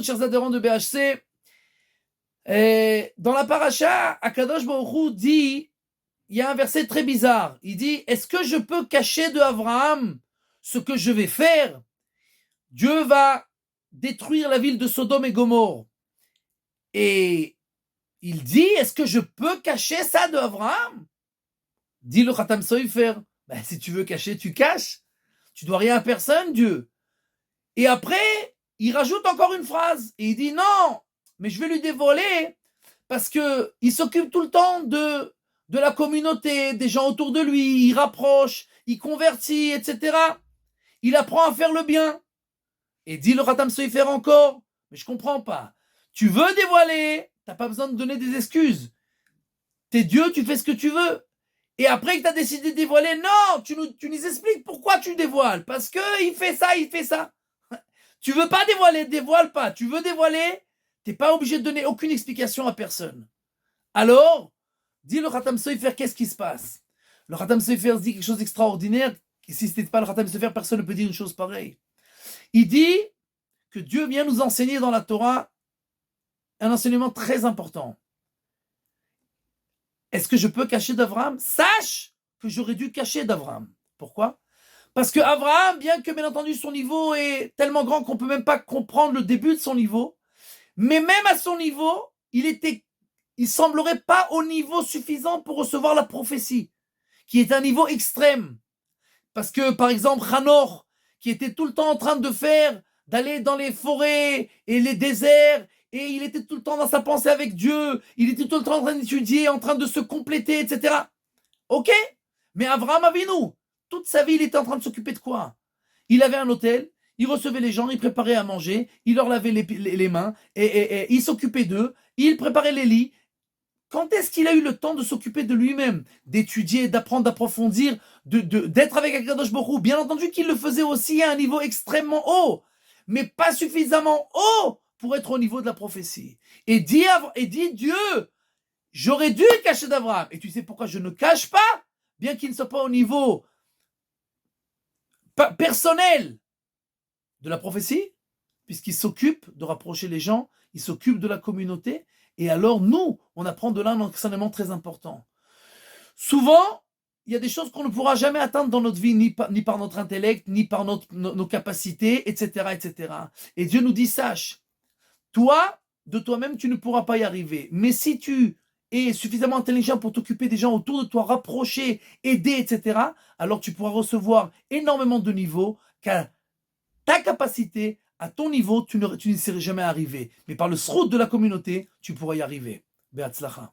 écoute, chers adhérents de BHC, dans la paracha, Akadosh Baruch Hu dit, il y a un verset très bizarre. Il dit, est-ce que je peux cacher de Abraham ce que je vais faire? Dieu va détruire la ville de Sodome et Gomorrhe. Et il dit, est-ce que je peux cacher ça de Abraham? Dit le Khatam Sofer, ben, si tu veux cacher, tu caches. Tu dois rien à personne, Dieu. Et après, il rajoute encore une phrase. Et il dit, non, mais je vais lui dévoiler parce que il s'occupe tout le temps de la communauté, des gens autour de lui, il rapproche, il convertit, etc. Il apprend à faire le bien. Et dit le Khatam Sofer encore, mais je comprends pas. Tu veux dévoiler, t'as pas besoin de donner des excuses. T'es Dieu, tu fais ce que tu veux. Et après que t'as décidé de dévoiler, non, tu nous expliques pourquoi tu dévoiles. Parce que il fait ça, il fait ça. Tu veux pas dévoiler, dévoile pas. Tu veux dévoiler, t'es pas obligé de donner aucune explication à personne. Alors, dit le Khatam Sofer, qu'est-ce qui se passe? Le Khatam Sofer dit quelque chose d'extraordinaire. Et si c'était pas le Khatam Sofer, personne ne peut dire une chose pareille. Il dit que Dieu vient nous enseigner dans la Torah un enseignement très important. Est-ce que je peux cacher d'Abraham? Sache que j'aurais dû cacher d'Abraham. Pourquoi? Parce que Abraham, bien que bien entendu son niveau est tellement grand qu'on peut même pas comprendre le début de son niveau, mais même à son niveau, il semblerait pas au niveau suffisant pour recevoir la prophétie, qui est un niveau extrême. Parce que, par exemple, Hanor, qui était tout le temps en train d'aller dans les forêts et les déserts, et il était tout le temps dans sa pensée avec Dieu, il était tout le temps en train d'étudier, en train de se compléter, etc. Ok? Mais Abraham Avinu, toute sa vie, il était en train de s'occuper de quoi? Il avait un hôtel, il recevait les gens, il préparait à manger, il leur lavait les mains, et il s'occupait d'eux, il préparait les lits. Quand est-ce qu'il a eu le temps de s'occuper de lui-même, d'étudier, d'apprendre, d'approfondir, d'être avec Akadosh Baruch Hu? Bien entendu qu'il le faisait aussi à un niveau extrêmement haut, mais pas suffisamment haut pour être au niveau de la prophétie. Et dit Dieu, j'aurais dû cacher d'Abraham. Et tu sais pourquoi je ne cache pas, bien qu'il ne soit pas au niveau personnel de la prophétie, puisqu'il s'occupe de rapprocher les gens, il s'occupe de la communauté, et alors nous, on apprend de là un enseignement très important. Souvent, il y a des choses qu'on ne pourra jamais atteindre dans notre vie, ni par notre intellect, ni par nos capacités, etc., etc. Et Dieu nous dit, sache, toi, de toi-même, tu ne pourras pas y arriver. Mais si tu es suffisamment intelligent pour t'occuper des gens autour de toi, rapprocher, aider, etc., alors tu pourras recevoir énormément de niveaux qu'à ta capacité, à ton niveau, tu n'y serais jamais arrivé. Mais par le srout de la communauté, tu pourras y arriver. Be'atzlacha.